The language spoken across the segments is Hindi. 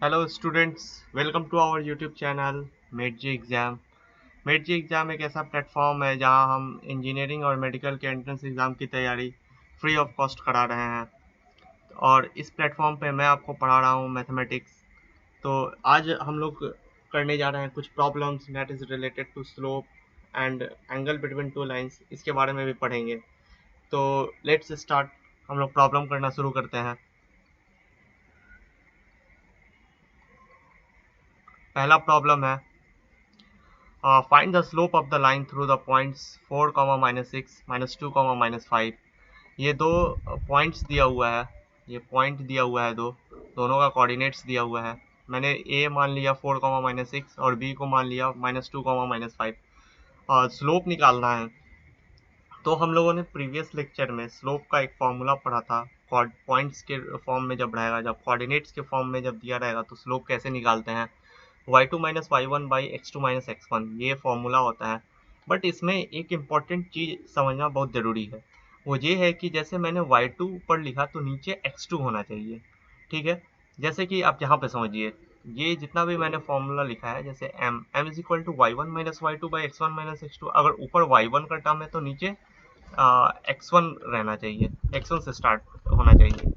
Hello students, welcome to our YouTube channel मेट जी एग्ज़ाम। मेट जी एग्ज़ाम एक ऐसा प्लेटफॉर्म है जहां हम इंजीनियरिंग और मेडिकल के एंट्रेंस एग्ज़ाम की तैयारी फ्री ऑफ कॉस्ट करा रहे हैं। और इस प्लेटफॉर्म पे मैं आपको पढ़ा रहा हूं मैथमेटिक्स। तो आज हम लोग करने जा रहे हैं कुछ problems that is related to slope and angle between two lines, इसके बारे में भी पढ़ेंगे। तो लेट्स स्टार्ट। हम लोग प्रॉब्लम करना शुरू करते हैं। पहला प्रॉब्लम है, find the slope of the line through the points 4, -6, -2, -5। ये दो पॉइंट्स दिया हुआ है। ये पॉइंट दिया हुआ है, दोनों का कोऑर्डिनेट्स दिया हुआ है। मैंने ए मान लिया 4, -6 और बी को मान लिया -2, -5। स्लोप निकालना है। तो हम लोगों ने प्रीवियस लेक्चर में स्लोप का एक फॉर्मूला पढ़ा था। पॉइंट्स के फॉर्म में जब रहेगा, जब कोऑर्डिनेट्स के फॉर्म में जब दिया रहेगा तो स्लोप कैसे निकालते हैं। y2 minus y one by x2 minus x1, ये फॉर्मूला होता है। बट इसमें एक इम्पॉर्टेंट चीज़ समझना बहुत ज़रूरी है। वो ये है कि जैसे मैंने y2 ऊपर लिखा तो नीचे x2 होना चाहिए। ठीक है। जैसे कि आप यहाँ पे समझिए, ये जितना भी मैंने फॉर्मूला लिखा है, जैसे m is equal to y one minus y two by x1 minus x2, अगर ऊपर y1 का टर्म है तो नीचे x1 रहना चाहिए, x1 से स्टार्ट होना चाहिए।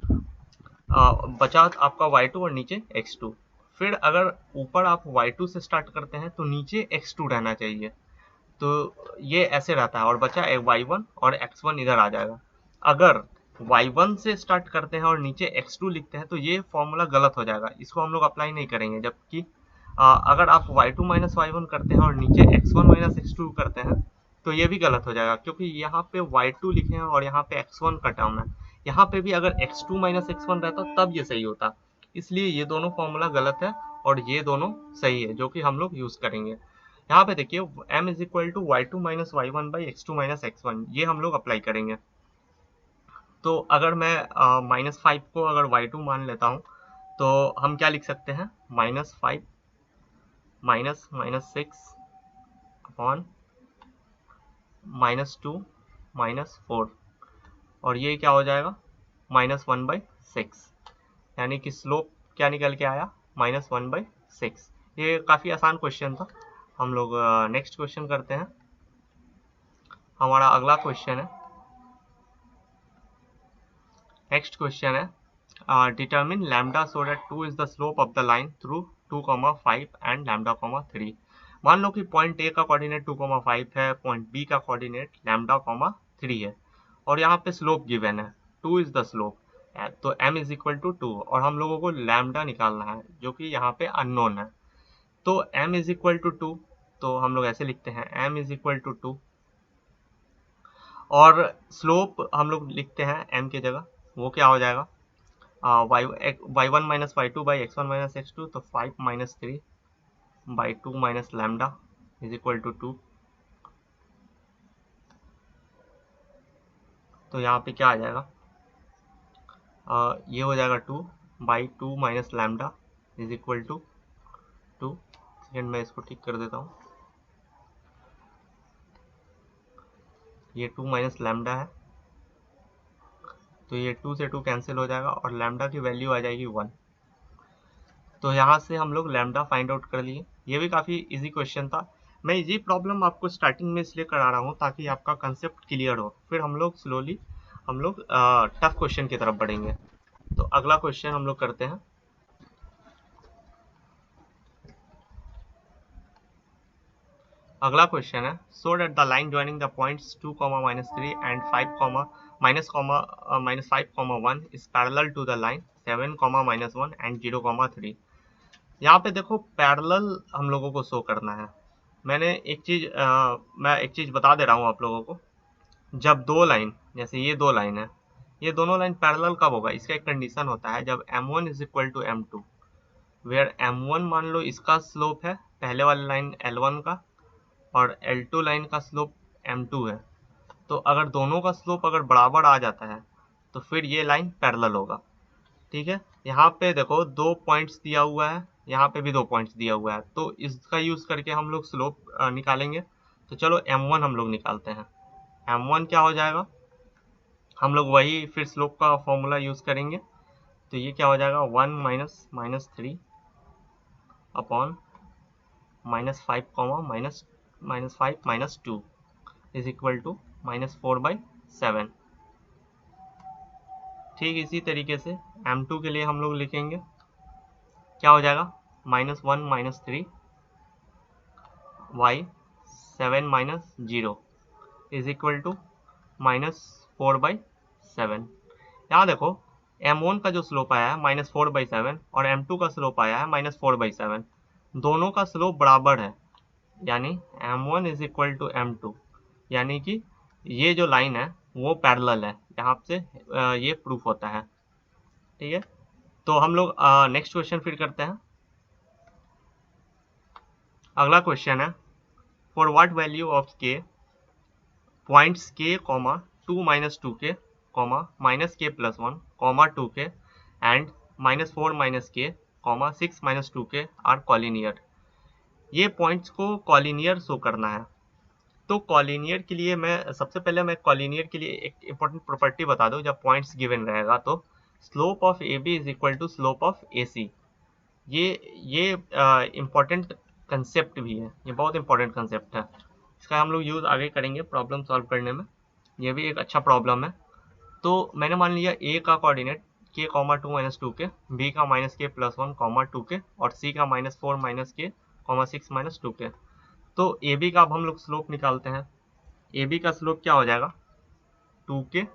बचा आपका y2 और नीचे x2। फिर अगर ऊपर आप y2 से स्टार्ट करते हैं तो नीचे x2 रहना चाहिए। तो ये ऐसे रहता है और बचा y1 और x1 इधर आ जाएगा। अगर y1 से स्टार्ट करते हैं और नीचे x2 लिखते हैं तो ये फॉर्मूला गलत हो जाएगा, इसको हम लोग अप्लाई नहीं करेंगे। जबकि अगर आप y2 माइनस वाई वन करते हैं और नीचे x1 माइनस x2 करते हैं तो ये भी गलत हो जाएगा, क्योंकि यहाँ पे y2 लिखे हैं और यहाँ पे x1 का टर्म है। यहाँ पे भी अगर x2 माइनस x1 रहता तब ये सही होता। इसलिए ये दोनों फॉर्मूला गलत है और ये दोनों सही है, जो कि हम लोग यूज करेंगे। यहाँ पे देखिए, m is equal to y two minus y one by x two minus x one, ये हम लोग अप्लाई करेंगे। तो अगर मैं -5 को अगर y2 मान लेता हूँ तो हम क्या लिख सकते हैं, -5 माइनस -6 अपॉन -2 -4, और ये क्या हो जाएगा, -1/6। यानी कि स्लोप क्या निकल के आया, -1/6। ये काफ़ी आसान क्वेश्चन था। हम लोग नेक्स्ट क्वेश्चन करते हैं। हमारा अगला क्वेश्चन है, नेक्स्ट क्वेश्चन है, determine lambda so that 2 is the slope of the line through 2, 5 and lambda, 3। मान लो कि पॉइंट ए का कोऑर्डिनेट 2, 5 है, पॉइंट बी का कोऑर्डिनेट लैम्डा, 3 है, और यहाँ पे स्लोप गिवन है, 2 इज द स्लोप। तो m इज इक्वल टू 2 और हम लोगों को लैम्डा निकालना है, जो कि यहाँ पे अननोन है। तो m इज इक्वल टू 2, तो हम लोग ऐसे लिखते हैं m इज इक्वल टू 2, और स्लोप हम लोग लिखते हैं m की जगह, वो क्या हो जाएगा, y one minus y two by x one minus x two, तो 5-3/2 minus lambda is equal to 2। तो यहाँ पे क्या आ जाएगा, ये हो जाएगा 2/2 minus lambda is equal to 2। Second में इसको ठीक कर देता हूँ, ये 2 माइनस लैम्डा है, तो ये 2 से 2 कैंसिल हो जाएगा और लैम्डा की वैल्यू आ जाएगी 1। तो यहाँ से हम लोग लैम्डा फाइंड आउट कर लिए। ये भी काफ़ी इजी क्वेश्चन था। मैं ये प्रॉब्लम आपको स्टार्टिंग में इसलिए करा रहा हूँ ताकि आपका कंसेप्ट क्लियर हो, फिर हम लोग स्लोली हम लोग टफ क्वेश्चन की तरफ बढ़ेंगे। तो अगला क्वेश्चन हम लोग करते हैं। अगला क्वेश्चन है, so that the line joining the points 2, -3 and 5, -5, 1 is parallel to the line 7, -1 and 0, 3। यहाँ पे देखो, पैरेलल हम लोगों को शो करना है। मैं एक चीज़ बता दे रहा हूँ आप लोगों को। जब दो लाइन, जैसे ये दो लाइन है, ये दोनों लाइन पैरेलल कब होगा, इसका एक कंडीशन होता है, जब m1 is equal to m2, where m1 मान लो इसका स्लोप है पहले वाली लाइन l1 का, और l2 लाइन का स्लोप m2 है। तो अगर दोनों का स्लोप अगर बराबर आ जाता है तो फिर ये लाइन पैरेलल होगा। ठीक है। यहाँ पे देखो दो पॉइंट्स दिया हुआ है, यहाँ पे भी दो पॉइंट्स दिया हुआ है, तो इसका यूज करके हम लोग स्लोप निकालेंगे। तो चलो m1 हम लोग निकालते हैं। m1 क्या हो जाएगा, हम लोग वही फिर स्लोप का फॉर्मूला यूज करेंगे। तो ये क्या हो जाएगा, 1 -3 अपॉन -5 -5 -2 इज इक्वल टू -4/7। ठीक इसी तरीके से m2 के लिए हम लोग लिखेंगे, क्या हो जाएगा, -1 -3 y 7 -0 इज इक्वल टू -4/7। यहाँ देखो m1 का जो स्लोप आया है -4/7 और m2 का स्लोप आया है -4/7, दोनों का स्लोप बराबर है, यानी m1 is equal to m2, यानी कि ये जो लाइन है वो पैरेलल है, यहाँ से ये प्रूफ होता है। ठीक है, तो हम लोग नेक्स्ट क्वेश्चन फिर करते हैं। अगला क्वेश्चन है, for what value of k points k, 2 - 2k, -k+1, 2k and -4 - k, 6 - 2k are collinear. ये पॉइंट्स को कॉलिनियर शो करना है। तो कॉलिनियर के लिए मैं कॉलिनियर के लिए एक इंपॉर्टेंट प्रॉपर्टी बता दूं। जब पॉइंट्स गिवन रहेगा तो slope of A B is equal to slope of A C. ये इम्पोर्टेंट कंसेप्ट भी है, ये बहुत इंपॉर्टेंट कंसेप्ट है। इसका हम लोग यूज़ आगे करेंगे प्रॉब्लम सॉल्व करने में। ये भी एक अच्छा प्रॉब्लम है। तो मैंने मान लिया ए का कोऑर्डिनेट k, 2 - 2k, b का -k+1, 2k और c का -4 - k, 6 - 2k। तो ए बी का अब हम लोग स्लोप निकालते हैं। ए बी का स्लोप क्या हो जाएगा, 2k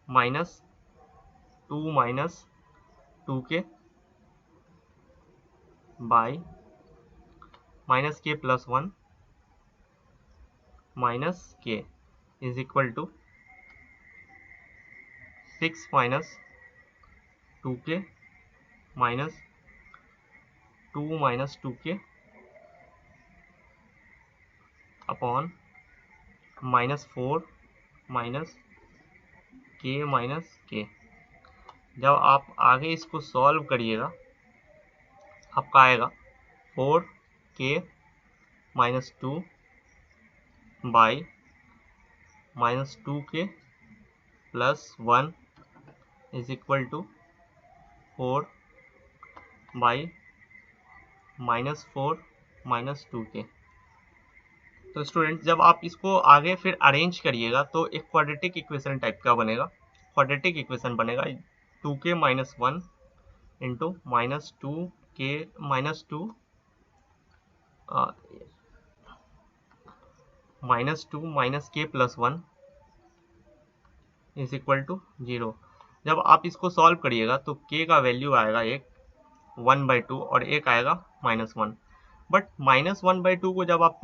-2 - 2k by -k+1 -k is equal to 6 - 2k -2 - 2k upon -4 -k। जब आप आगे इसको सॉल्व करिएगा आपका आएगा 4k -2 by -2k + 1 is equal to 4 by -4 -2k। तो स्टूडेंट जब आप इसको आगे फिर अरेंज करिएगा तो एक क्वाड्रेटिक इक्वेशन टाइप का बनेगा। क्वाड्रेटिक इक्वेशन बनेगा 2k - 1 into -2k -2 -k+1 is equal to 0। जब आप इसको सॉल्व करिएगा तो k का वैल्यू आएगा एक 1/2 और एक आएगा -1। बट -1/2 को जब आप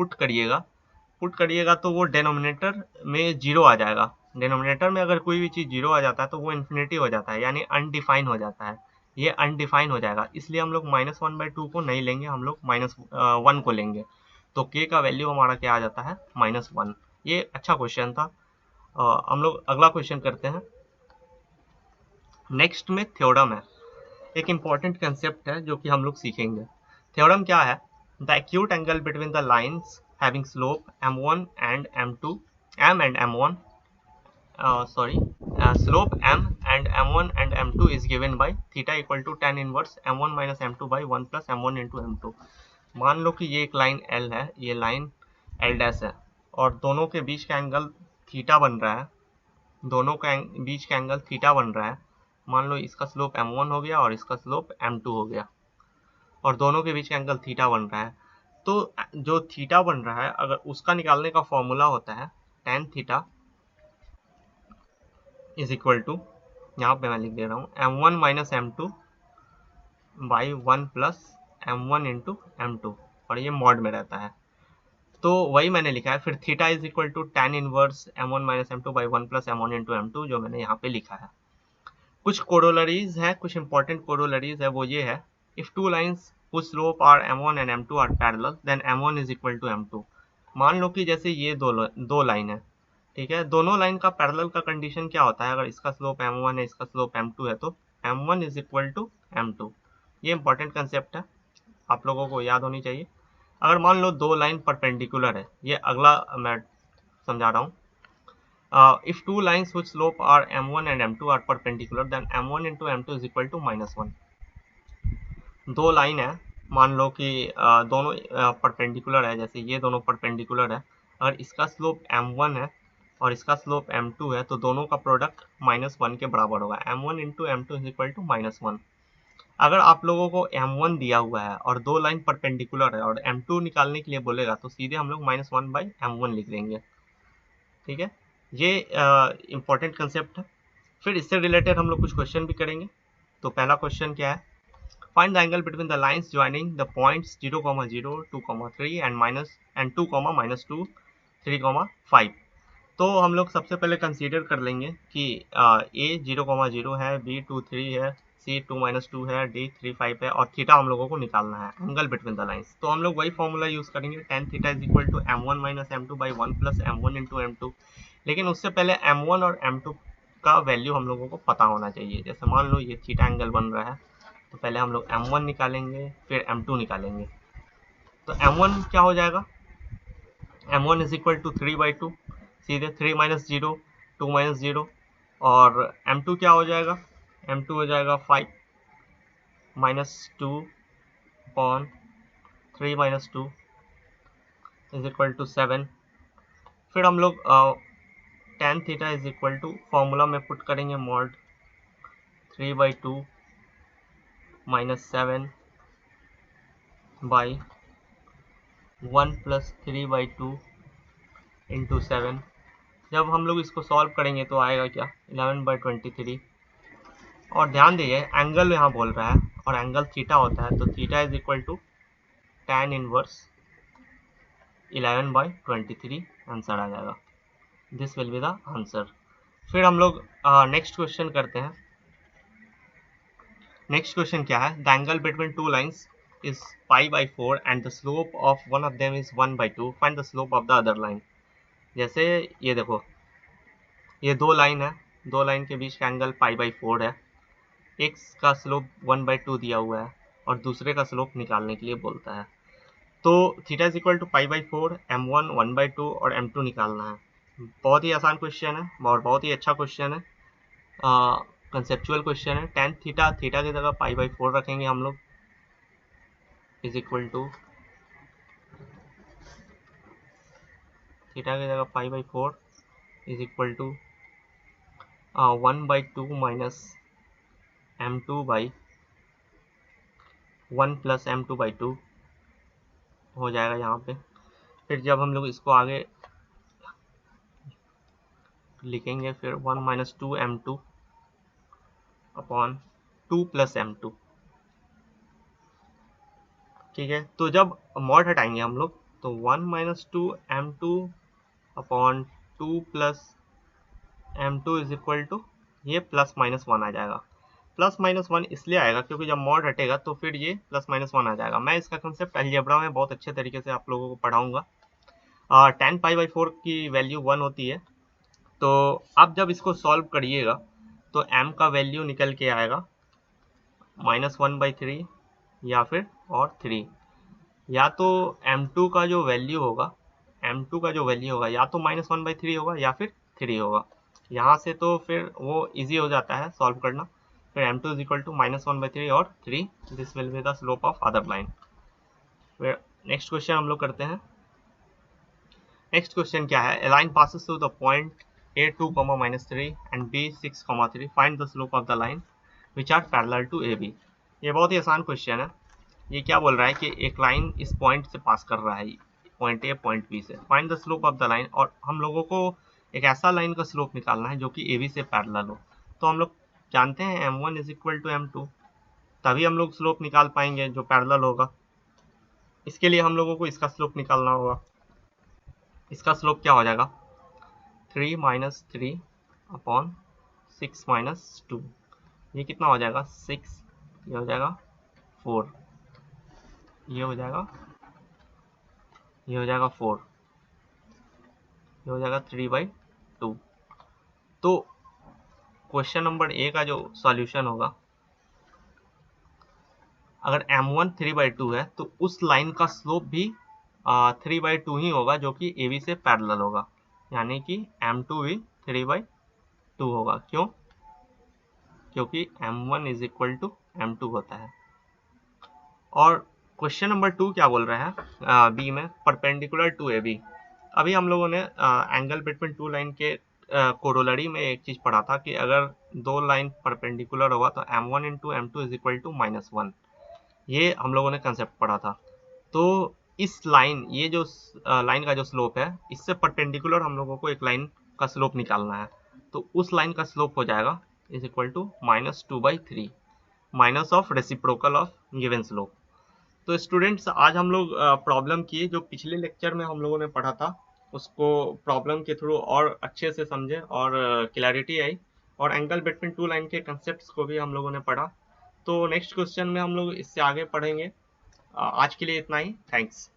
पुट करिएगा तो वो डेनोमिनेटर में 0 आ जाएगा। डेनोमिनेटर में अगर कोई भी चीज़ 0 आ जाता है तो वो इन्फिनिटी हो जाता है, यानी अनडिफाइन हो जाता है। ये अनडिफाइन हो जाएगा, इसलिए हम लोग -1/2 को नहीं लेंगे, हम लोग -1 को लेंगे। तो k का वैल्यू हमारा क्या आ जाता है, -1। ये अच्छा क्वेश्चन था। हम लोग अगला क्वेश्चन करते हैं। नेक्स्ट में थ्योरम है, एक इम्पॉर्टेंट कंसेप्ट है जो कि हम लोग सीखेंगे। थ्योरम क्या है, the acute angle between the lines having slope m1 and m2, m and m1 slope m and m1 and m2 is given by theta equal to tan inverse m1 minus m2 by 1 plus m1 into m2। मान लो कि ये एक लाइन L है, ये लाइन L डैश है और दोनों के बीच का एंगल थीटा बन रहा है, दोनों का बीच का एंगल थीटा बन रहा है। मान लो इसका स्लोप m1 हो गया और इसका स्लोप m2 हो गया और दोनों के बीच का एंगल थीटा बन रहा है। तो जो थीटा बन रहा है अगर उसका निकालने का फॉर्मूला होता है tan theta is equal to, यहाँ पे मैं लिख दे रहा हूँ m1 minus m2 by 1 plus m1 into m2 और ये मॉड में रहता है। तो वही मैंने लिखा है। फिर theta is equal to tan inverse m1 minus m2 by 1 plus m1 into m2 जो मैंने यहाँ पे लिखा है। कुछ कोरोलरीज है, कुछ इंपॉर्टेंट कोरोलरीज है, वो ये है, if two lines whose slope are m1 and m2 are parallel then m1 is equal to m2। मान लो कि जैसे ये दो लाइन है, ठीक है, दोनों लाइन का पैरेलल का कंडीशन क्या होता है, अगर इसका स्लोप m1 है इसका स्लोप m2 है तो m1 is equal to m2। ये इंपॉर्टेंट कंसेप्ट है, आप लोगों को याद होनी चाहिए। अगर मान लो दो लाइन परपेंडिकुलर है, ये अगला मैं समझा रहा हूँ। If two lines whose slope are m1 and m2 are perpendicular then m1 into m2 is equal to -1। दो लाइन है मान लो कि दोनों परपेंडिकुलर है, जैसे ये दोनों परपेंडिकुलर है, अगर इसका स्लोप m1 है और इसका स्लोप m2 है तो दोनों का प्रोडक्ट -1 के बराबर होगा। m1 into m2 is equal to -1। अगर आप लोगों को m1 दिया हुआ है और दो लाइन परपेंडिकुलर है और m2 निकालने के लिए बोलेगा तो सीधे हम लोग -1/m1 लिख देंगे। ठीक है, ये इंपॉर्टेंट कंसेप्ट है। फिर इससे रिलेटेड हम लोग कुछ क्वेश्चन भी करेंगे। तो पहला क्वेश्चन क्या है, find the angle between the lines joining the points 0, 0, 2, 3 and 2, -2, 3, 5। तो हम लोग सबसे पहले कंसीडर कर लेंगे कि ए 0, 0 है, बी 2, 3 है, सी 2, -2 है, डी 3, 5 है और थीटा हम लोगों को निकालना है, एंगल बिटवीन द लाइंस। तो हम लोग वही फॉर्मूला यूज करेंगे, tan theta is equal to m1 - m2/1 plus m1 into m2। लेकिन उससे पहले m1 और m2 का वैल्यू हम लोगों को पता होना चाहिए। जैसे मान लो ये थीटा एंगल बन रहा है, तो पहले हम लोग m1 निकालेंगे, फिर m2 निकालेंगे। तो m1 क्या हो जाएगा, m1 इज इक्वल टू 3/2, सीधे 3 - 0, 2 - 0, और m2 क्या हो जाएगा, m2 हो जाएगा 5 -2 अपॉन 3 - 2 इज इक्वल टू 7। फिर हम लोग tan theta is equal to formula में पुट करेंगे, मॉड 3/2 -7 बाई 1 प्लस 3/2 इंटू 7। जब हम लोग इसको सॉल्व करेंगे तो आएगा क्या, 11/23। और ध्यान दीजिए एंगल यहाँ बोल रहा है और एंगल थीटा होता है, तो theta is equal to tan inverse 11/23 answer आ जाएगा। This will be the answer. फिर हम लोग नेक्स्ट क्वेश्चन करते हैं। नेक्स्ट क्वेश्चन क्या है, the angle between two lines is π/4 and the slope of one of them is 1/2, find the slope of the other line. जैसे ये देखो, ये दो लाइन है, दो लाइन के बीच का एंगल π/4 है, एक का स्लोप 1/2 दिया हुआ है और दूसरे का स्लोप निकालने के लिए बोलता है। तो theta is equal to π/4, m1 1/2 और m2 निकालना है। बहुत ही आसान क्वेश्चन है और बहुत ही अच्छा क्वेश्चन है, कंसेप्चुअल क्वेश्चन है। tan थीटा, थीटा की जगह π/4 रखेंगे हम लोग, इज इक्वल टू थीटा की जगह π/4 is equal to 1/2 minus m2/1 plus m2/2 हो जाएगा यहाँ पे। फिर जब हम लोग इसको आगे लिखेंगे, फिर 1 - 2 m2 अपॉन 2 प्लस m2। ठीक है, तो जब मॉड हटाएंगे हम लोग तो 1 - 2 m2 upon 2 plus m2 is equal to, ये +-1 आ जाएगा। +-1 इसलिए आएगा क्योंकि जब मॉड हटेगा तो फिर ये +-1 आ जाएगा। मैं इसका कंसेप्ट अलजेब्रा में बहुत अच्छे तरीके से आप लोगों को पढ़ाऊंगा। tan π/4 की वैल्यू 1 होती है, तो अब जब इसको सॉल्व करिएगा तो m का वैल्यू निकल के आएगा -1/3 या फिर और 3, या तो m2 का जो वैल्यू होगा, m2 का जो वैल्यू होगा या तो -1/3 होगा या फिर 3 होगा। यहाँ से तो फिर वो इजी हो जाता है सॉल्व करना। फिर m2 इज इक्वल टू -1/3 और 3, this will be the slope of other line. फिर नेक्स्ट क्वेश्चन हम लोग करते हैं। नेक्स्ट क्वेश्चन क्या है, a line passes through the point a2, -3 and b6, 3, find the slope of the line which are parallel to ab। ये बहुत ही आसान क्वेश्चन है। ये क्या बोल रहा है कि एक लाइन इस पॉइंट से पास कर रहा है, पॉइंट ए पॉइंट बी से, find the slope of the line, और हम लोगों को एक ऐसा लाइन का स्लोप निकालना है जो कि ए बी से पैरेलल हो। तो हम लोग जानते हैं m1 is equal to m2, तभी हम लोग स्लोप निकाल पाएंगे जो पैरेलल होगा। इसके लिए हम लोगों को इसका स्लोप निकालना होगा। इसका स्लोप क्या हो जाएगा, 3 - 3 अपॉन 6 - 2, ये कितना हो जाएगा 6, ये हो जाएगा 4, ये हो जाएगा 4, ये हो जाएगा 3/2। तो क्वेश्चन नंबर ए का जो सॉल्यूशन होगा, अगर m1 3/2 है तो उस लाइन का स्लोप भी 3/2 ही होगा जो कि ए बी से पैरेलल होगा, यानी कि m2 भी 3/2 होगा। क्यों, क्योंकि m1 is equal to m2 होता है। और क्वेश्चन नंबर 2 क्या बोल रहा है बी में, परपेंडिकुलर टू ए बी। अभी हम लोगों ने एंगल बिटवीन टू लाइन के कोरोलरी में एक चीज पढ़ा था कि अगर दो लाइन परपेंडिकुलर होगा तो m1 into m two is equal to -1। ये हम लोगों ने कंसेप्ट पढ़ा था। तो इस लाइन, ये जो लाइन का जो स्लोप है, इससे परपेंडिकुलर हम लोगों को एक लाइन का स्लोप निकालना है। तो उस लाइन का स्लोप हो जाएगा is equal to -2/3 minus of reciprocal of given slope. तो स्टूडेंट्स, आज हम लोग प्रॉब्लम किए जो पिछले लेक्चर में हम लोगों ने पढ़ा था, उसको प्रॉब्लम के थ्रू और अच्छे से समझे और क्लैरिटी आई, और एंगल बिटवीन टू लाइन के कंसेप्ट्स को भी हम लोगों ने पढ़ा। तो नेक्स्ट क्वेश्चन में हम लोग इससे आगे पढ़ेंगे। आज के लिए इतना ही, थैंक्स।